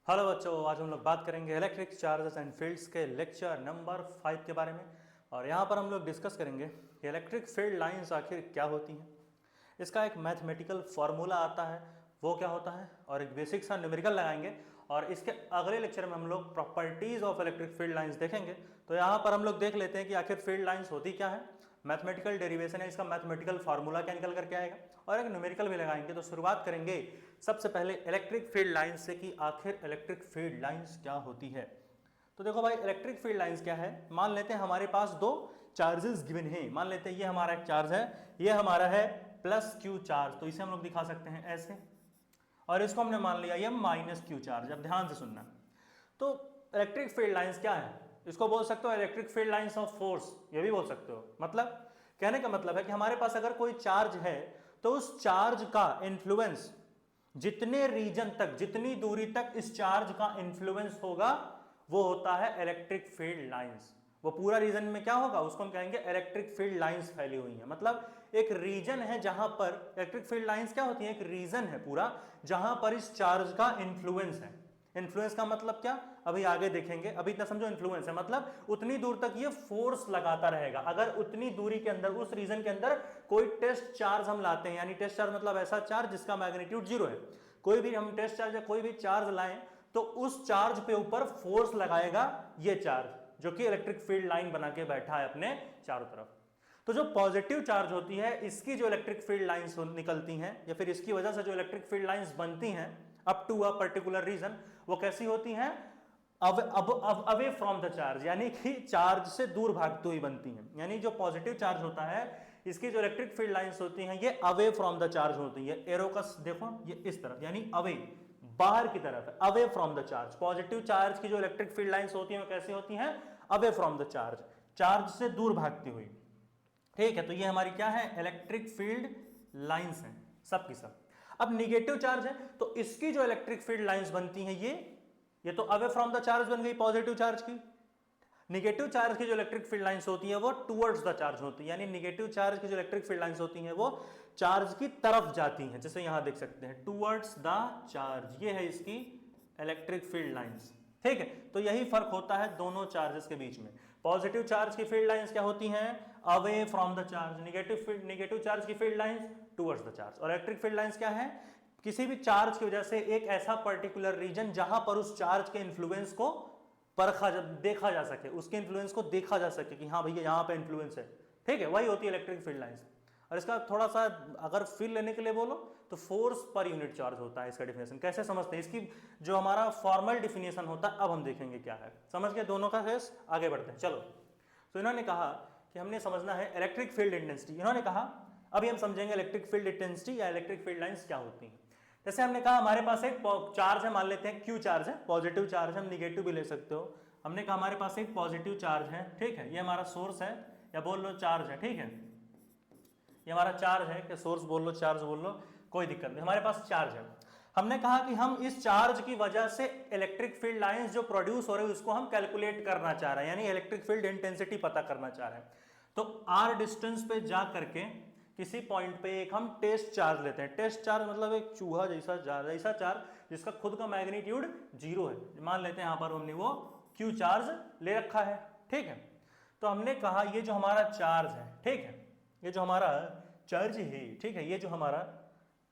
Hello बच्चों, आज हम लोग बात करेंगे इलेक्ट्रिक चार्जेस एंड फील्ड्स के लेक्चर नंबर 5 के बारे में। और यहाँ पर हम लोग डिस्कस करेंगे कि इलेक्ट्रिक फील्ड लाइंस आखिर क्या होती हैं, इसका एक मैथमेटिकल फार्मूला आता है वो क्या होता है, और एक बेसिक सा न्यूमेरिकल लगाएंगे। और इसके अगले लेक्चर में हम लोग properties of electric field lines देखेंगे। तो यहाँ पर हम लोग देख लेते हैं कि आखिर फील्ड लाइंस होती क्या है, मैथमेटिकल डेरिवेशन है इसका, मैथमेटिकल फार्मूला क्या निकल करके आएगा, और एक न्यूमेरिकल भी लगाएंगे। तो शुरुआत करेंगे सबसे पहले इलेक्ट्रिक फील्ड लाइंस से कि आखिर इलेक्ट्रिक फील्ड लाइंस क्या होती है। तो देखो भाई, इलेक्ट्रिक फील्ड लाइंस क्या है। मान लेते हैं हमारे पास दो चार्जेस गिवन है। मान लेते हैं ये हमारा एक चार्ज है, ये हमारा है प्लस क्यू चार्ज। तो इसे हम लोग दिखा सकते हैं ऐसे, और इसको हमने मान लिया ये माइनस क्यू चार्ज। अब ध्यान से सुनना, तो इलेक्ट्रिक फील्ड लाइंस क्या है, इसको बोल सकते हो electric field lines of force, ये भी बोल सकते हो। मतलब कहने का मतलब है कि हमारे पास अगर कोई चार्ज है तो उस चार्ज का इन्फ्लुएंस जितने रीजन तक, जितनी दूरी तक इस चार्ज का इन्फ्लुएंस होगा वो होता है इलेक्ट्रिक फील्ड लाइंस। वो पूरा रीजन में क्या होगा उसको हम कहेंगे इलेक्ट्रिक फील्ड लाइंस फैली हुई है। मतलब एक रीजन है जहां पर इलेक्ट्रिक फील्ड लाइंस क्या होती है, एक रीजन है पूरा जहां पर इस चार्ज का इन्फ्लुएंस है। इन्फ्लुएंस का मतलब क्या, अभी आगे देखेंगे, अभी इतना समझो। इन्फ्लुएंस है मतलब उतनी दूर तक ये फोर्स लगाता रहेगा। अगर उतनी दूरी के अंदर, उस रीजन के अंदर कोई टेस्ट चार्ज हम लाते हैं, यानी टेस्ट चार्ज मतलब ऐसा चार्ज जिसका मैग्नीट्यूड 0 है, कोई भी हम टेस्ट चार्ज या कोई भी चार्ज लाएं तो उस चार्ज पे ऊपर फोर्स लगाएगा ये चार्ज, जो कि इलेक्ट्रिक फील्ड लाइन बना के बैठा है अपने चारों तरफ। तो जो पॉजिटिव चार्ज होती है इसकी जो इलेक्ट्रिक फील्ड लाइंस निकलती हैं, या फिर इसकी वजह से जो इलेक्ट्रिक फील्ड लाइंस बनती हैं up to a particular region, वो कैसी होती हैं, अवे फ्रॉम द चार्ज, यानी कि चार्ज से दूर भागती हुई बनती हैं। यानी जो पॉजिटिव चार्ज होता है इसकी जो इलेक्ट्रिक फील्ड लाइंस होती हैं ये अवे फ्रॉम द चार्ज होती है। एरो का देखो ये इस तरफ, यानी अवे, बाहर की तरफ है, away from the charge. Positive charge की जो इलेक्ट्रिक फील्ड लाइंस होती हैं वो कैसी होती हैं, away from the charge, charge से दूर भागती हुई। ठीक है, तो ये हमारी क्या है, इलेक्ट्रिक फील्ड लाइंस हैं सब की सब। अब निगेटिव चार्ज है तो इसकी जो इलेक्ट्रिक फील्ड लाइंस बनती हैं ये तो अवे फ्रॉम द चार्ज बन गई पॉजिटिव चार्ज की। निगेटिव चार्ज की जो इलेक्ट्रिक फील्ड लाइंस होती है वो टुवर्ड्स द चार्ज होती है, यानी निगेटिव चार्ज की जो इलेक्ट्रिक फील्ड लाइंस होती हैं वो चार्ज की तरफ जाती हैं, जैसे यहां देख सकते हैं टुवर्ड्स द चार्ज, ये है इसकी इलेक्ट्रिक फील्ड लाइंस। ठीक है, तो यही फर्क होता है दोनों चार्जेस के बीच में। पॉजिटिव चार्ज की फील्ड लाइंस क्या होती हैं, away from the charge. Negative charge की field lines towards the charge. और इलेक्ट्रिक फील्ड लाइंस क्या है, किसी भी चार्ज की वजह से एक ऐसा पर्टिकुलर रीजन जहां पर उस चार्ज के इन्फ्लुएंस को परखा देखा जा सके, उसके इन्फ्लुएंस को देखा जा सके कि हाँ भैया यहां पे इन्फ्लुएंस है। ठीक है, वही होती है इलेक्ट्रिक फील्ड लाइंस। और इसका थोड़ा सा अगर फील लेने के लिए बोलो तो फोर्स पर यूनिट चार्ज होता है। इसका डिफिनेशन कैसे समझते हैं, इसकी जो हमारा फॉर्मल डिफिनेशन होता है अब हम देखेंगे क्या है। समझ के दोनों का केस, आगे बढ़ते हैं। चलो, तो इन्होंने कहा कि हमने समझना है इलेक्ट्रिक फील्ड इंटेंसिटी। इन्होंने कहा अभी हम समझेंगे इलेक्ट्रिक फील्ड इंटेंसिटी या इलेक्ट्रिक फील्ड लाइंस क्या होती हैं। जैसे हमने कहा हमारे पास एक चार्ज है, मान लेते हैं क्यू चार्ज है, पॉजिटिव चार्ज है, हम निगेटिव भी ले सकते हो। हमने कहा हमारे पास एक पॉजिटिव चार्ज है, ठीक है, ये हमारा सोर्स है या बोल लो चार्ज है। ठीक है, ये हमारा चार्ज है, कि सोर्स बोल लो चार्ज बोल लो, कोई दिक्कत नहीं, हमारे पास चार्ज है। हमने कहा कि हम इस चार्ज की वजह से इलेक्ट्रिक फील्ड लाइंस जो प्रोड्यूस हो रही है उसको हम कैलकुलेट करना चाह रहे हैं, यानी इलेक्ट्रिक फील्ड इंटेंसिटी पता करना चाह रहे हैं। तो आर डिस्टेंस पे जा करके किसी पॉइंट पे एक हम टेस्ट चार्ज लेते हैं। टेस्ट चार्ज मतलब एक चूहा जैसा चार्ज जिसका खुद का मैग्नीट्यूड 0 है। मान लेते हैं यहां पर हमने वो क्यू चार्ज ले रखा है। ठीक है, तो हमने कहा ये जो हमारा चार्ज है, ठीक है, ये जो हमारा चार्ज है, ठीक है, ये जो हमारा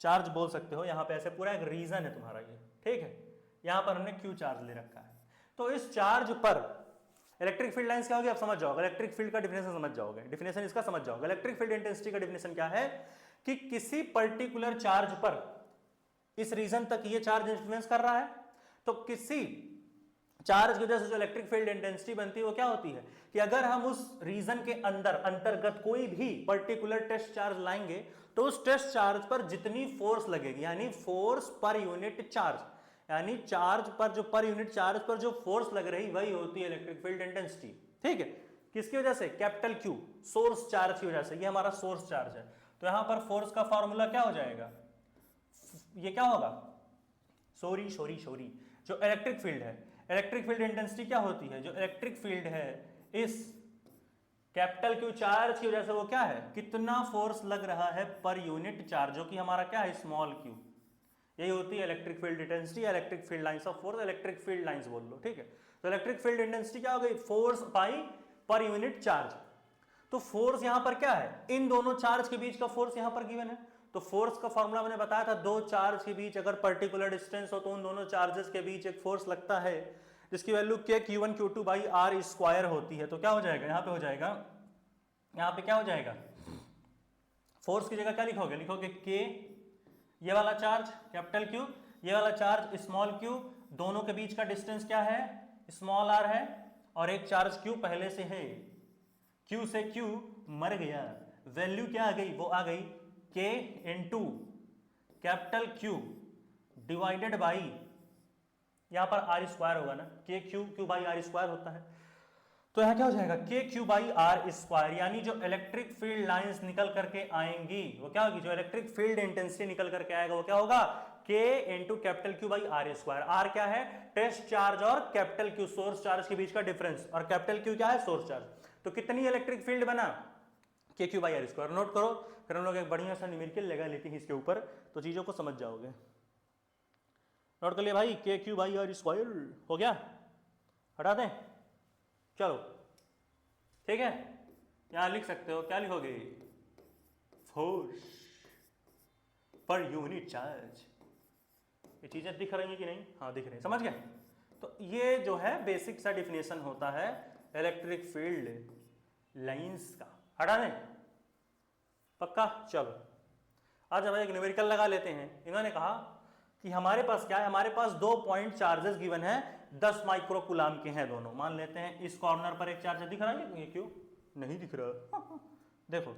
चार्ज बोल सकते हो, यहां पे ऐसे पूरा एक रीजन है तुम्हारा ये। ठीक है, यहां पर हमने क्यू चार्ज ले रखा है। तो इस चार्ज पर इलेक्ट्रिक फील्ड लाइंस क्या होगी आप समझ जाओगे, इलेक्ट्रिक फील्ड का डिफिनेशन समझ जाओगे, डिफिनेशन इसका समझ जाओगे। इलेक्ट्रिक फील्ड इंटेंसिटी का डिफिनेशन क्या है कि किसी पर्टिकुलर चार्ज पर, इस रीजन तक ये चार्ज इन्फ्लुएंस कर रहा है, तो किसी चार्ज की वजह से जो इलेक्ट्रिक फील्ड इंटेंसिटी बनती है वो क्या होती है कि अगर हम उस रीजन के अंदर अंतर्गत कोई भी पर्टिकुलर टेस्ट चार्ज लाएंगे तो उस टेस्ट चार्ज पर जितनी फोर्स लगेगी, यानी फोर्स पर यूनिट चार्ज, यानी चार्ज पर जो पर यूनिट चार्ज पर जो फोर्स लग रही वही होती है इलेक्ट्रिक फील्ड इंटेंसिटी। ठीक है, किसकी वजह से, कैपिटल क्यू, सोर्स चार्ज की वजह से। ये हमारा सोर्स चार्ज है, तो यहां पर फोर्स का फॉर्मूला क्या हो जाएगा, ये क्या होगा, सॉरी जो इलेक्ट्रिक फील्ड है, इलेक्ट्रिक फील्ड इंटेंसिटी क्या होती है, जो इलेक्ट्रिक फील्ड है इस कैपिटल क्यू चार्ज की वजह से वो क्या है, कितना फोर्स लग रहा है पर यूनिट चार्ज, जो कि हमारा क्या है स्मॉल क्यू। यही होती है इलेक्ट्रिक फील्ड इंटेंसिटी या electric field lines of force, electric field lines बोल लो, ठीक है। तो इलेक्ट्रिक फील्ड इंटेंसिटी क्या हो गई, फोर्स पाई पर यूनिट चार्ज। तो फोर्स यहां पर क्या है, इन दोनों चार्ज के बीच का फोर्स यहां पर गिवन है। तो फोर्स का फॉर्मूला मैंने बताया था, दो चार्ज के बीच अगर पर्टिकुलर डिस्टेंस हो तो उन दोनों चार्जेस के बीच एक फोर्स लगता है जिसकी value k q1 q2 by r square होती है। तो क्या हो जाएगा, यहां पे हो जाएगा, यहां पे क्या हो जाएगा, फोर्स की जगह क्या लिखोगे, लिखोगे k, ये वाला चार्ज कैपिटल Q, ये वाला चार्ज स्मॉल q, दोनों के बीच का डिस्टेंस क्या है, स्मॉल r है, और एक चार्ज q पहले से है, q से q मर गया, वैल्यू क्या आ गई, वो आ गई k into capital Q divided by, यहां पर r स्क्वायर होगा ना, k q by r square होता है। तो यहां क्या हो जाएगा, k q by r square, यानी जो इलेक्ट्रिक फील्ड लाइंस निकल करके आएंगी वो क्या होगी, जो इलेक्ट्रिक फील्ड इंटेंसिटी निकल करके आएगा वो क्या होगा, k into capital Q by r square. r क्या है, टेस्ट चार्ज और कैपिटल Q सोर्स चार्ज के बीच का डिफरेंस, और कैपिटल Q क्या है, सोर्स चार्ज। तो कितनी इलेक्ट्रिक फील्ड बना, k q by r square. Note करो, फिर हम लोग एक बढ़िया सा न्यूमेरिकल लगा लेते हैं इसके ऊपर, तो चीजों को समझ जाओगे। नोट कर लिया भाई, k q by r square हो गया, हटा दें, चलो ठीक है। यहां लिख सकते हो, क्या लिखोगे, फोर्स पर यूनिट चार्ज। ये चीजें दिख रही हैं कि नहीं, हाँ दिख रही हैं, समझ गए। तो ये जो है बेसिक सा डिफिनेशन होता है इलेक्ट्रिक फील्ड लाइंस का, हटा दें, पक्का। चलो आज अब एक न्यूमेरिकल लगा लेते हैं। इन्होंने कहा कि हमारे पास क्या है, हमारे पास 2 पॉइंट चार्जेस गिवन है, 10 माइक्रो कूलाम के हैं दोनों। मान लेते हैं इस कॉर्नर पर एक चार्ज दिख रहा है, ये क्यों नहीं दिख रहा देखो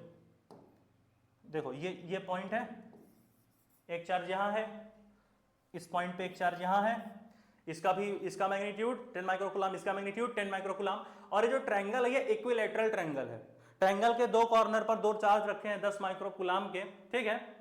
देखो, ये पॉइंट है, एक चार्ज यहां है, इस पॉइंट पे एक चार्ज यहां है, इसका भी, इसका मैग्नीट्यूड 10 माइक्रोकूलाम, इसका मैग्नीट्यूड 10 माइक्रोकूलाम। और ये जो ट्रायंगल है ये इक्विलैटरल ट्रायंगल है, ट्रायंगल के 2 कॉर्नर पर 2 चार्ज रखे हैं 10 माइक्रोकूलाम के, ठीक है।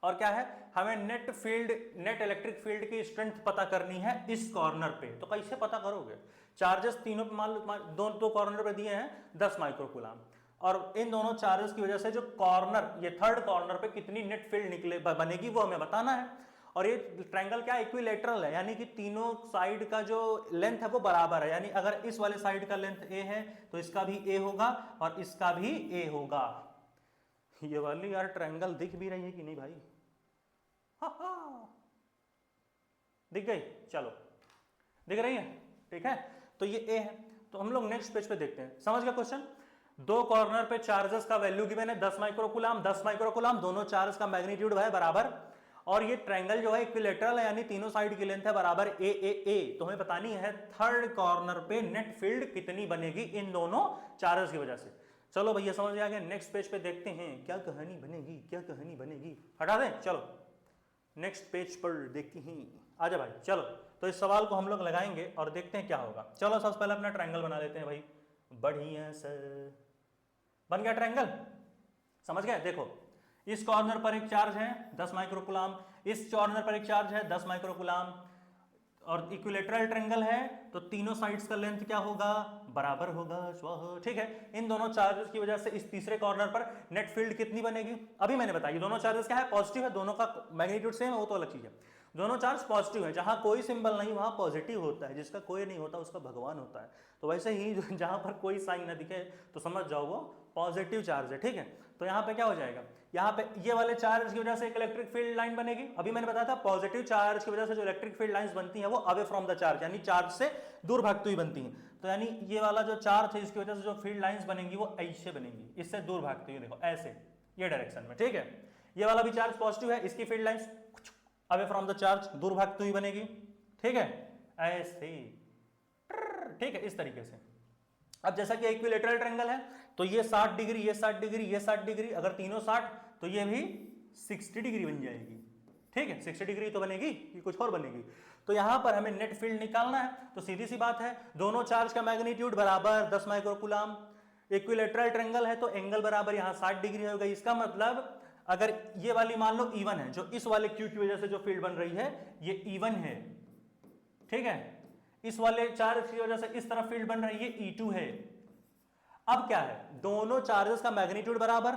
और क्या है, हमें net field, net electric field की स्ट्रेंथ पता करनी है इस कॉर्नर पे। तो कैसे पता करोगे, चार्जेस तीनों पे मान लो दो कॉर्नर पे दिए हैं 10 माइक्रोकूलाम, और इन दोनों चार्जेस की वजह से जो कॉर्नर, ये थर्ड कॉर्नर पे कितनी नेट फील्ड निकले बनेगी वो हमें बताना है। और ये ट्रायंगल क्या इक्विलैटरल है, यानी कि तीनों साइड का जो लेंथ है वो बराबर है, यानी अगर इस वाले साइड का लेंथ a है तो इसका भी a होगा और इसका भी a होगा। ये वाली यार ट्रायंगल दिख भी रही है कि नहीं भाई, दिख गई, चलो दिख रही है, ठीक है। तो ये a है, तो हम लोग नेक्स्ट पेज पे देखते हैं, समझ गया क्वेश्चन। 2 कॉर्नर पे चार्जेस का वैल्यू गिवन है 10 माइक्रोकूलाम, 10 माइक्रोकूलाम, दोनों चार्ज का मैग्नीट्यूड है बराबर, और ये ट्रायंगल जो है इक्विलैटरल है, यानी तीनों साइड की लेंथ है बराबर a a a। तो हमें बतानी है थर्ड कॉर्नर पे नेट फील्ड कितनी बनेगी इन दोनों चार्जेस की वजह से। चलो भैया समझ आ गया, नेक्स्ट पेज पे देखते हैं क्या कहानी बनेगी, क्या कहानी बनेगी, हटा दें, चलो नेक्स्ट पेज पर देखते हैं, आजा भाई चलो। तो इस सवाल को हम लोग लगाएंगे और देखते हैं क्या होगा। चलो सबसे पहले अपना ट्रायंगल बना लेते हैं भाई, बढ़िया सर, बन गया ट्रायंगल, समझ गए। देखो इस कॉर्नर पर एक चार्ज है 10 माइक्रोकूलाम, इस कॉर्नर पर एक चार्ज है 10 माइक्रोकूलाम, और इक्विलैटरल ट्रायंगल है तो तीनों साइड्स का लेंथ क्या होगा, बराबर होगा, ठीक है। इन दोनों चार्जेस की वजह से इस तीसरे कॉर्नर पर नेट फील्ड कितनी बनेगी, अभी मैंने बताया दोनों चार्जेस क्या है, पॉजिटिव है, दोनों का मैग्नीट्यूड सेम है, वो तो अलग चीज है। दोनों चार्ज पॉजिटिव है, जहां कोई सिंबल नहीं वहां पॉजिटिव होता है, जिसका कोई नहीं होता उसका भगवान होता है। तो वैसे ही जहां पर कोई साइन ना दिखे तो समझ जाओ वो पॉजिटिव चार्ज है, ठीक है। तो यहाँ पे क्या हो जाएगा, यहाँ पे ये वाले चार्ज की वजह से एक इलेक्ट्रिक फील्ड लाइन बनेगी। अभी मैंने बताया था पॉजिटिव चार्ज की वजह से जो इलेक्ट्रिक फील्ड लाइंस बनती हैं वो अवे फ्रॉम द चार्ज, यानी चार्ज से दूर भागती हुई बनती हैं। तो यानी ये वाला जो चार्ज है इसकी वजह से जो फील्ड लाइंस बनेंगी वो ऐसे बनेंगी, इससे दूर भागती हुई, देखो ऐसे, ये डायरेक्शन में, ठीक है। ये वाला भी चार्ज पॉजिटिव है, इसकी field lines away from the charge, दूर भागती हुई बनेगी, ठीक है, ऐसे, ठीक है, इस तरीके से। अब जैसा कि इक्विलैटरल ट्रायंगल है तो ये 60 डिग्री, ये 60 डिग्री, ये 60 डिग्री, अगर तीनों 60 तो ये भी 60 डिग्री बन जाएगी, ठीक है। 60 डिग्री तो बनेगी कि कुछ और बनेगी। तो यहां पर हमें नेट फील्ड निकालना है, तो सीधी सी बात है, दोनों चार्ज का मैग्नीट्यूड बराबर 10 माइक्रोकूलाम, इक्विलैटरल ट्रायंगल है तो एंगल बराबर यहां 60 डिग्री हो गई। इसका मतलब अगर ये वाली मान लो E1 है, जो इस वाले Q की वजह से जो फील्ड बन रही है ये E1 है, ठीक है। इस वाले चार्ज की वजह से इस तरफ फील्ड बन रही है E2 है। अब क्या है, दोनों चार्जेस का मैग्नीट्यूड बराबर,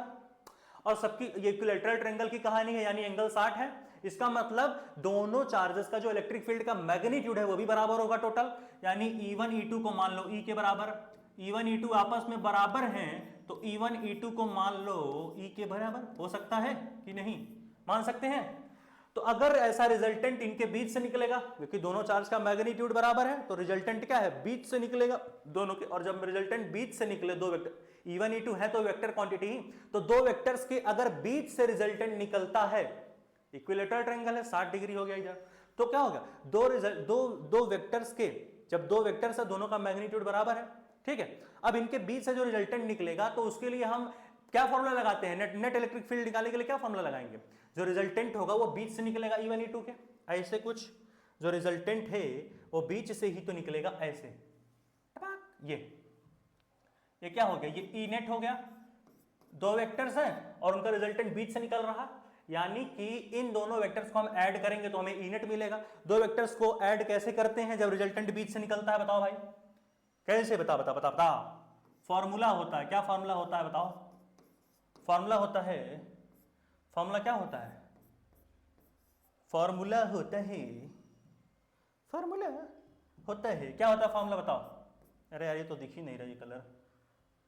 और सबकी ये इक्विलैटरल ट्रायंगल की कहानी है, यानी एंगल 60 है, इसका मतलब दोनों चार्जेस का जो इलेक्ट्रिक फील्ड का मैग्नीट्यूड है वो भी बराबर होगा टोटल, यानी E1 E2 को मान लो E के बराबर, E1 E2 आपस में बराबर हैं तो E1 E2 को मान लो E के बराबर, हो सकता है कि नहीं, मान सकते हैं। तो अगर ऐसा रिजल्टेंट इनके बीच से निकलेगा, क्योंकि दोनों चार्ज का मैग्नीट्यूड बराबर है, तो रिजल्टेंट क्या है, बीच से निकलेगा दोनों के। और जब रिजल्टेंट बीच से निकले, दो वेक्टर E1 E2 है तो वेक्टर क्वांटिटी, तो दो वेक्टर्स के अगर बीच से रिजल्टेंट निकलता है, इक्विलेटरल ट्रायंगल है, 60 डिग्री हो गया इधर, तो क्या होगा, दो वेक्टर्स के, जब दो वेक्टर्स है दोनों का मैग्नीट्यूड बराबर है, ठीक है। अब इनके बीच से जो रिजल्टेंट निकलेगा तो उसके लिए हम क्या फॉर्मूला लगाते हैं, नेट इलेक्ट्रिक फील्ड निकालने के लिए क्या फॉर्मूला लगाएंगे, जो रिजल्टेंट होगा वो बीच से निकलेगा E1 E2 के, ऐसे कुछ जो रिजल्टेंट है वो बीच से ही तो निकलेगा, ऐसे ये क्या हो गया, ये E नेट हो गया, दो वेक्टर्स हैं और उनका रिजल्टेंट बीच से निकल रहा, यानी कि इन दोनों वेक्टर्स को हम ऐड करेंगे तो हमें E नेट मिलेगा। दो वेक्टर्स को ऐड कैसे करते हैं जब रिजल्टेंट बीच से निकलता है, बताओ भाई कैसे, बता बता बता बता। फॉर्मूला होता है, क्या फॉर्मूला होता है बताओ, फॉर्मूला होता है, फॉर्मूला क्या होता है, फॉर्मूला होता है, फॉर्मूला होता है, क्या होता है फॉर्मूला बताओ। अरे यार ये तो दिख ही नहीं रहा ये कलर,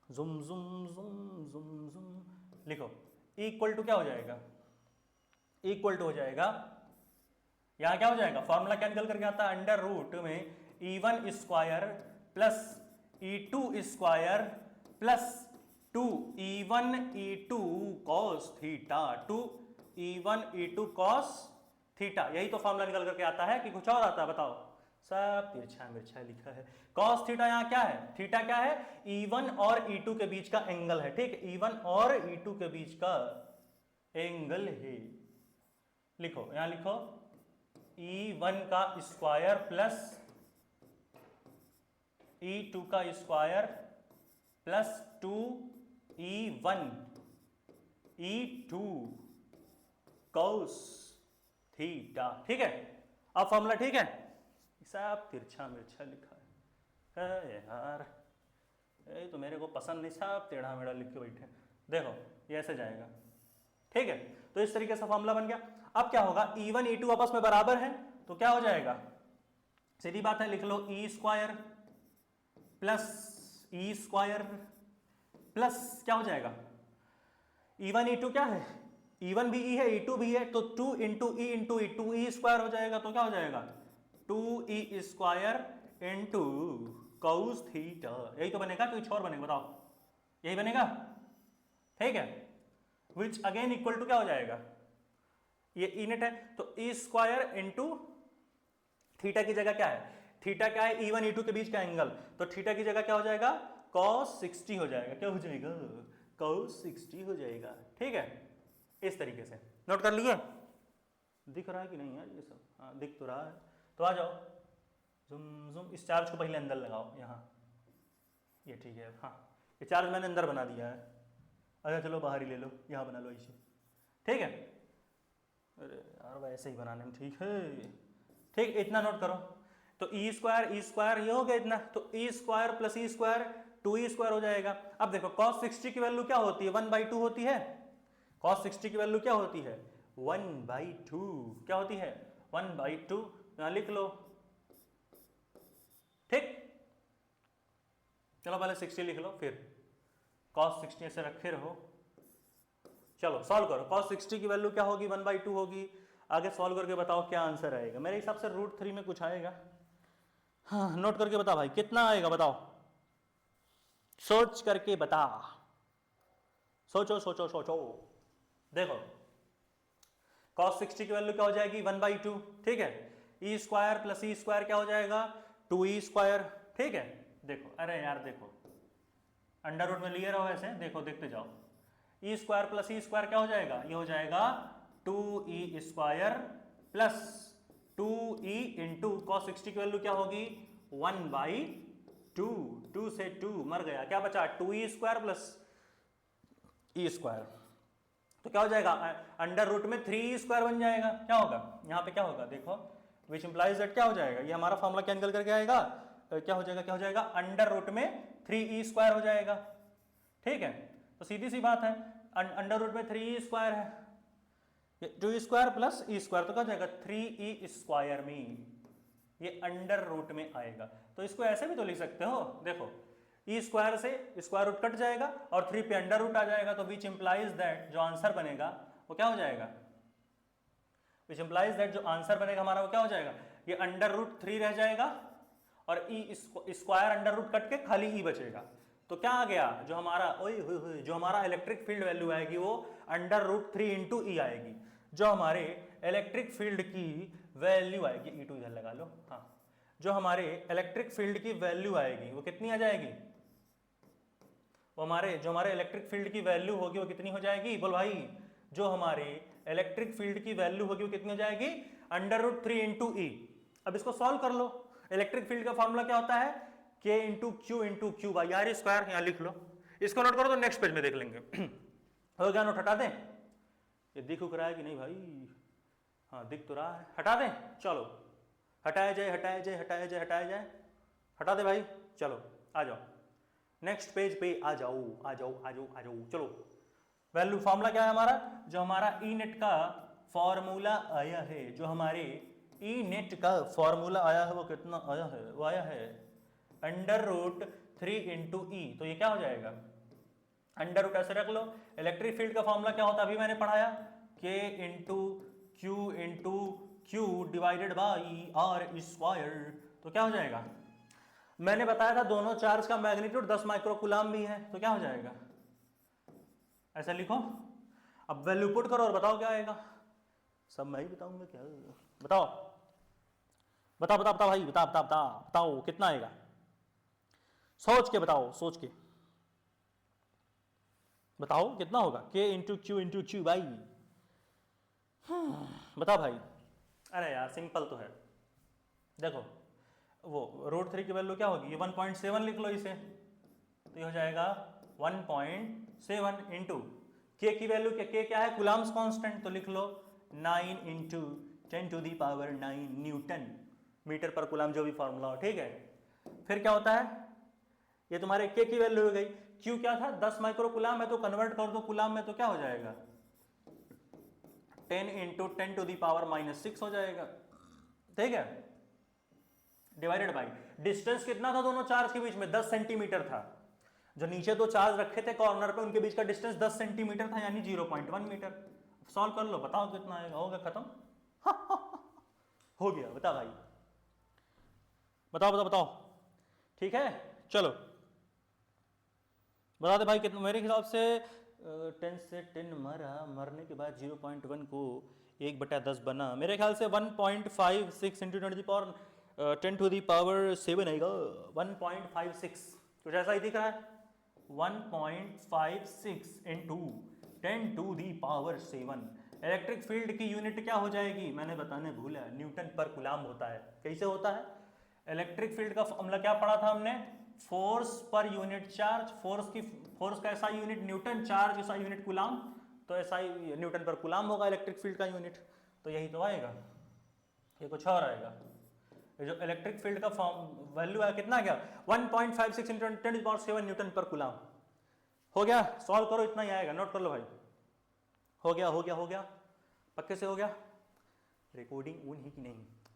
जुम जुम जुम जुम जुम लिखो, इक्वल टू क्या हो जाएगा, इक्वल टू हो जाएगा, यहां क्या हो जाएगा, फॉर्मूला क्या निकल करके आता है, अंडर रूट में E1 square plus E2 square plus 2E1 E2 cos theta, 2E1 E2 cos theta, यही तो फॉर्मूला निकल करके आता है कि कुछ और आता है बताओ, सब तिरछा मिर्छा लिखा है। cos थीटा यहाँ क्या है, थीटा क्या है, E1 और E2 के बीच का एंगल है, ठीक है, E1 और E2 के बीच का एंगल है, लिखो यहां लिखो E1 का स्क्वायर प्लस E2 का square plus 2E1 E2 cos theta, ठीक है। अब फॉर्मूला ठीक है, सब तिरछा मिर्छा लिखा है यार, ये तो मेरे को पसंद नहीं, सब टेढ़ा मेढ़ा लिख के बैठे। देखो ये ऐसे जाएगा, ठीक है, तो इस तरीके से फॉर्मूला बन गया। अब क्या होगा, E1 E2 आपस में बराबर है तो क्या हो जाएगा, सीधी बात है, लिख लो E square plus E square plus क्या हो जाएगा, E1 E2 क्या है, E1 भी E है E2 भी है, तो 2 into E into E 2E square हो जाएगा, तो क्या हो जाएगा 2E square into cos theta, यही तो बनेगा, कुछ और बनेगा बताओ, यही बनेगा, ठीक है, विच अगेन इक्वल टू क्या हो जाएगा, ये E नेट है तो E स्क्वायर इंटू थीटा की जगह क्या है, थीटा क्या है, E1 E2 के बीच का एंगल, तो थीटा की जगह क्या हो जाएगा cos 60 हो जाएगा, क्या हो जाएगा cos 60 हो जाएगा, ठीक है। इस तरीके से नोट कर लिए, दिख रहा है कि नहीं यार ये सब, हाँ दिख तो रहा है, तो आ जाओ जुम जुम, इस चार्ज को पहले अंदर लगाओ यहाँ, ये ठीक है, हाँ ये चार्ज मैंने अंदर बना दिया है, अच्छा चलो बाहर ही ले लो, यहाँ बना लो ऐसे, ठीक है, अरे यार वैसे ही बनाने में ठीक है, ठीक, इतना नोट करो, तो E स्क्वायर ये हो गया इतना, तो E square plus E square 2E square हो जाएगा। अब देखो cos 60 की वैल्यू क्या होती है, 1/2 होती है, cos 60 की वैल्यू क्या होती है 1/2, क्या होती है 1/2, यहां लिख लो, ठीक, चलो पहले 60 लिख लो, फिर cos 60 ऐसे रखे रहो, चलो सॉल्व करो, cos 60 की वैल्यू क्या होगी 1/2 होगी, आगे सॉल्व करके बताओ क्या आंसर आएगा, मेरे हिसाब से √3 में कुछ आएगा, हाँ नोट करके बता भाई कितना आएगा बताओ, सोच करके बता, सोचो सोचो सोचो, देखो cos 60 की वैल्यू क्या हो जाएगी 1/2, ठीक है, E square plus E square क्या हो जाएगा 2E स्क्वायर, ठीक है, देखो अरे यार देखो अंडर रूट में लिए रहो ऐसे, देखो देखते जाओ, E square plus E square क्या हो जाएगा, ये हो जाएगा 2E square plus 2E into cos 60 की वैल्यू क्या होगी 1/2, 2 से 2 मर गया, क्या बचा 2E square plus E square, तो क्या हो जाएगा अंडर रूट में 3E स्क्वायर बन जाएगा, क्या होगा यहाँ पे क्या होगा देखो, विच इंप्लाइज दैट क्या हो जाएगा, ये हमारा फॉर्मूला क्या निकल करके आएगा, क्या हो जाएगा अंडर रूट में 3E स्क्वायर हो जाएगा, ठीक है, तो सीधी सी बात है अंडर रूट में 3E स्क्वायर है, 2 स्क्वायर प्लस ई स्क्वायर तो क्या जाएगा 3e स्क्वायर में, ये अंडर रूट में आएगा। तो इसको ऐसे भी तो लिख सकते हो, देखो ई स्क्वायर से स्क्वायर रूट कट जाएगा और 3 पे अंडर रूट आ जाएगा, तो विच इंप्लाइज दैट जो आंसर बनेगा वो क्या हो जाएगा, विच इंप्लाइज दैट जो आंसर बनेगा हमारा वो क्या हो जाएगा, ये अंडर रूट 3 रह जाएगा और E square under root cut के खाली ई बचेगा। तो क्या आ गया, जो हमारा जो हमारा इलेक्ट्रिक फील्ड वैल्यू आएगी वो अंडर रूट 3 इंटू ई आएगी। जो हमारे इलेक्ट्रिक फील्ड की वैल्यू आएगी, ई टू इधर लगा लो, हाँ, जो हमारे इलेक्ट्रिक फील्ड की वैल्यू आएगी वो कितनी आ जाएगी, वो जो हमारे इलेक्ट्रिक फील्ड की वैल्यू होगी वो कितनी हो जाएगी, बोल भाई, जो हमारे इलेक्ट्रिक फील्ड की वैल्यू होगी वो कितनी हो जाएगी, अंडर रूट 3 इंटू ई। अब इसको सॉल्व कर लो, इलेक्ट्रिक फील्ड का फॉर्मूला क्या होता है, K into Q by R square, यहां लिख लो, इसको नोट करो तो नेक्स्ट पेज में देख लेंगे। हो गया, नोट हटा दें, ये दिख रहा है कि नहीं भाई, हाँ दिख तो रहा है, हटा दें, चलो हटाया जाए हटाया जाए हटाया जाए हटाया जाए, हटा दे भाई, चलो आ जाओ नेक्स्ट पेज पे, आ जाओ आ जाओ आ जाओ आ जाओ, चलो वैल्यू फॉर्मूला क्या है हमारा, जो हमारा ई नेट का फॉर्मूला आया है, जो हमारे ई नेट का फॉर्मूला आया है वो कितना आया है, वो आया है अंडर रूट 3 इंटू ई। तो ये क्या हो जाएगा, अंडर रूट ऐसे रख लो, इलेक्ट्रिक फील्ड का फॉर्मूला क्या होता है अभी मैंने पढ़ाया, K into Q divided by R square. तो क्या हो जाएगा, मैंने बताया था दोनों चार्ज का मैग्नीट्यूड 10 माइक्रोकूलम भी है, तो क्या हो जाएगा, ऐसा लिखो। अब वैल्यू पुट करो और बताओ क्या आएगा, सब मैं ही बताऊंगा क्या, बताओ बताओ बताओ बताओ भाई, बताओ बताओ बताओ बताओ कितना आएगा, सोच के बताओ, सोच के बताओ कितना होगा, के इंटू क्यू भाई, बताओ भाई। अरे यार सिंपल तो है, देखो वो रूट 3 की वैल्यू क्या होगी, ये 1.7 लिख लो इसे, तो ये हो जाएगा 1.7 इंटू के की वैल्यू क्या है, कूलम्स कांस्टेंट, तो लिख लो 9 into 10 to the power 9 newton metre per coulomb, जो भी फॉर्मूला हो, ठीक है। फिर क्या होता है, ये तुम्हारे के की वैल्यू हो गई, क्यू क्या था 10 माइक्रो कूलम है, तो कन्वर्ट कर दो कूलम में, तो क्या हो जाएगा 10 इंटू 10 टू दी पावर -6 हो जाएगा, ठीक है, डिवाइडेड बाई डिस्टेंस कितना था दोनों चार्ज के बीच में, 10 सेंटीमीटर था, जो नीचे दो चार्ज रखे थे कॉर्नर पे उनके बीच का डिस्टेंस 10 सेंटीमीटर था, यानी 0.1 मीटर। सॉल्व कर लो, बताओ कितना आएगा, हो गया खत्म। हो गया, बता भाई, बताओ बताओ बताओ, ठीक है, चलो बता दे भाई कितना, मेरे हिसाब से 10 से 10 मरने के बाद 0.1 को 1/10 बना, मेरे ख्याल से 1.56 इंटू 10 टू दी पावर 7 आएगा, 1.56 कुछ ऐसा ही दिख रहा है, 1.56 into 10 to the power 7। Electric field की यूनिट क्या हो जाएगी, मैंने बताने भूला, न्यूटन पर कूलम होता है। कैसे होता है, इलेक्ट्रिक फील्ड का फॉर्मूला क्या पढ़ा था हमने, force per unit charge, force का ऐसा यूनिट न्यूटन, चार्ज ऐसा यूनिट कूलम, तो ऐसा ही न्यूटन पर कूलम होगा इलेक्ट्रिक फील्ड का यूनिट, तो यही तो आएगा, ये कुछ और आएगा। ये जो इलेक्ट्रिक फील्ड का वैल्यू है कितना गया, 1.56 into 10 to the power 7 newton per coulomb. हो गया, सॉल्व करो, इतना ही आएगा, नोट कर लो भाई, हो गया हो गया हो गया, पक्के से हो गया, रिकॉर्डिंग ऑन है कि नहीं,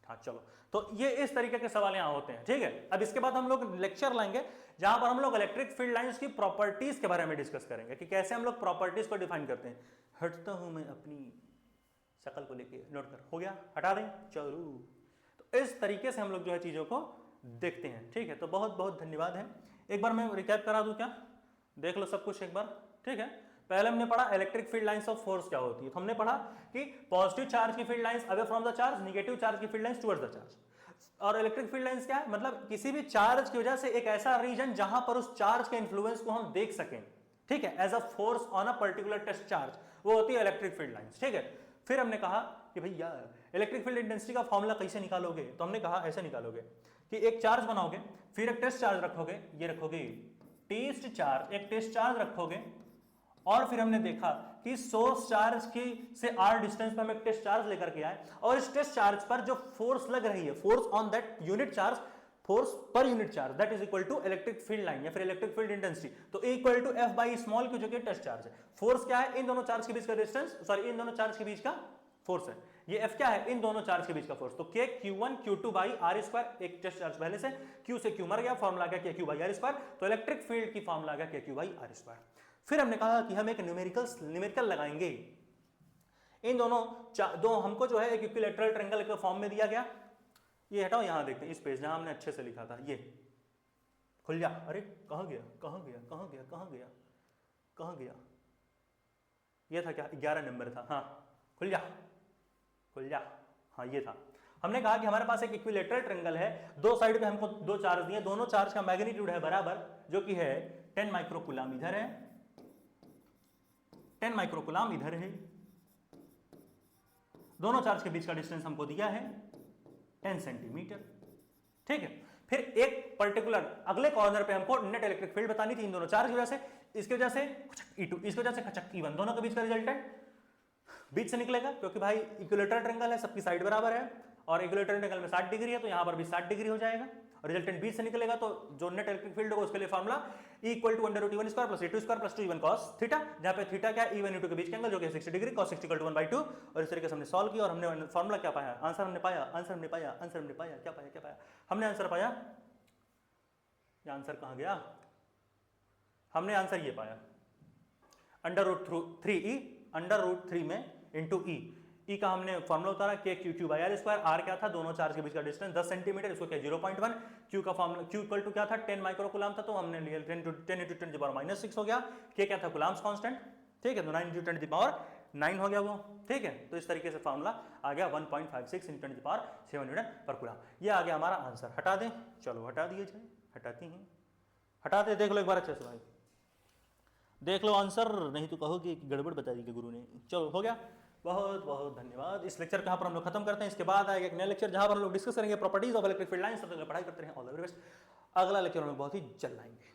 हाँ चलो। तो ये इस तरीके के सवाल यहाँ होते हैं, ठीक है। अब इसके बाद हम लोग लेक्चर लाएंगे जहां पर हम लोग इलेक्ट्रिक फील्ड लाइंस की प्रॉपर्टीज के बारे में डिस्कस करेंगे कि कैसे हम लोग प्रॉपर्टीज को डिफाइन करते हैं। हटता हूं मैं अपनी शक्ल को लेके, नोट कर, हो गया, हटा दें, चलो। तो इस तरीके से हम लोग जो है चीजों को देखते हैं, ठीक है। तो बहुत बहुत धन्यवाद है। एक बार मैं रिकैप करा दूं क्या, देख लो सब कुछ एक बार, ठीक है। पहले हमने पढ़ा electric field lines of force क्या होती है, तो हमने पढ़ा कि पॉजिटिव चार्ज की field lines away from the charge, negative charge की field lines towards the charge. और इलेक्ट्रिक फील्ड लाइंस क्या है, मतलब किसी भी चार्ज की वजह से एक ऐसा रीजन जहां पर उस चार्ज के इन्फ्लुएंस को हम देख सकें, ठीक है, as a force on a particular test charge, वो होती है इलेक्ट्रिक फील्ड लाइंस, ठीक है। फिर हमने कहा कि भैया इलेक्ट्रिक फील्ड इंटेंसिटी का फॉर्मूला कैसे निकालोगे, तो हमने कहा ऐसे निकालोगे कि एक चार्ज बनाओगे, फिर एक टेस्ट चार्ज रखोगे, ये रखोगे टेस्ट चार्ज, एक टेस्ट चार्ज रखोगे, और फिर हमने देखा कि सोर्स चार्ज की से r डिस्टेंस पर हम एक टेस्ट चार्ज लेकर के आए, और इस टेस्ट चार्ज पर जो फोर्स लग रही है, force on that unit charge, force per unit charge that is equal to electric field line या फिर इलेक्ट्रिक फील्ड इंटेंसिटी, तो E equal to F by small Q जो कि टेस्ट चार्ज है। फोर्स क्या है, इन दोनों चार्ज के बीच का डिस्टेंस, सॉरी इन दोनों चार्ज के बीच का फोर्स है। ये F क्या है, इन दोनों चार्ज के बीच का फोर्स। तो K Q1 Q2 by R square, एक टेस्ट चार्ज पहले से, Q से Q मर गया, फॉर्मूला आ गया KQ बाई आर स्क्वायर, तो इलेक्ट्रिक फील्ड की फॉर्मूला आ गया KQ बाई आर स्क्वायर। फिर हमने कहा कि हम एक न्यूमेरिकल लगाएंगे। इन दोनों दो हमको जो है एक इक्विलैटरल ट्रायंगल के फॉर्म में दिया गया। ये हटाओ, यहां देखते हैं इस पेज जहां हमने अच्छे से लिखा था, ये खुल जा। अरे कहां गया कहां गया कहां गया कहां गया कहां गया, ये था क्या, 11 नंबर था, हाँ खुल जा खुल जा, हाँ ये था। हमने कहा कि हमारे पास एक इक्विलैटरल ट्रायंगल है, दो साइड पे हमको दो चार्ज दिए, दोनों चार्ज का मैग्नीट्यूड है बराबर, जो कि है 10 माइक्रोकूलम इधर है, 10 माइक्रोकूलम इधर है। दोनों चार्ज के बीच का डिस्टेंस हमको दिया है 10 सेंटीमीटर, ठीक है। फिर एक पर्टिकुलर अगले कॉर्नर पे हमको नेट इलेक्ट्रिक फील्ड बतानी थी इन दोनों चार्ज की वजह से, इसकी वजह से E2, इसकी वजह से खचक E1, दोनों के बीच का रिजल्टेंट बीच से निकलेगा, क्योंकि भाई इक्विलैटरल ट्रायंगल है, सबकी साइड बराबर है, और इक्विलैटरल ट्रायंगल में 60 डिग्री है, तो यहां पर भी 60 डिग्री हो जाएगा, और रिजल्टेंट बीच से निकलेगा। तो जो नेट इलेक्ट्रिक फील्ड होगा उसके लिए formula E equal to under root E1 square plus E2 square plus 2E1 cos theta, जहां पे थीटा क्या है, E1 E2 के बीच का एंगल जो कि 60 डिग्री, cos 60 इक्वल टू 1/2। और इस तरीके से हमने सॉल्व किया और हमने फॉर्मूला क्या पाया, आंसर हमने पाया, आंसर हमने पाया, आंसर हमने पाया, क्या पाया क्या पाया, हमने आंसर पाया, ये आंसर कहां गया, हमने आंसर ये पाया, under root 3E under root 3 में इंटू E का हमने फॉर्मूला उतारा, K Q by R square, R क्या था, दोनों चार्ज के बीच का डिस्टेंस 10 सेंटीमीटर, इसको क्या 0.1, Q का फॉर्मूला Q इक्वल टू क्या था 10 माइक्रोकूलम था, तो हमने लिया 10 × 10⁻⁻6 हो गया। K क्या था, कूलम्स कांस्टेंट, ठीक है, तो 9 × 10⁻9 हो गया वो, ठीक है। तो इस तरीके से फॉर्मूला आ गया 1.56 × 10⁻7 न्यूटन पर कूलम। ये आ गया हमारा आंसर। हटा दें, चलो हटा दिए जाए, हटाती हैं, हटा दे, देख लो एक बार अच्छे से भाई, देख लो आंसर, नहीं तो कहोगे कि गड़बड़ बता दी कि गुरु ने। चलो हो गया, बहुत बहुत धन्यवाद। इस लेक्चर का पर हम लोग खत्म करते हैं, इसके बाद आएगा एक नया लेक्चर जहां पर हम लोग डिस्कस करेंगे properties of electric field lines. तब तक पढ़ाई करते हैं, ऑल द वेरी बेस्ट। अगला लेक्चर में बहुत ही जल्द आएंगे।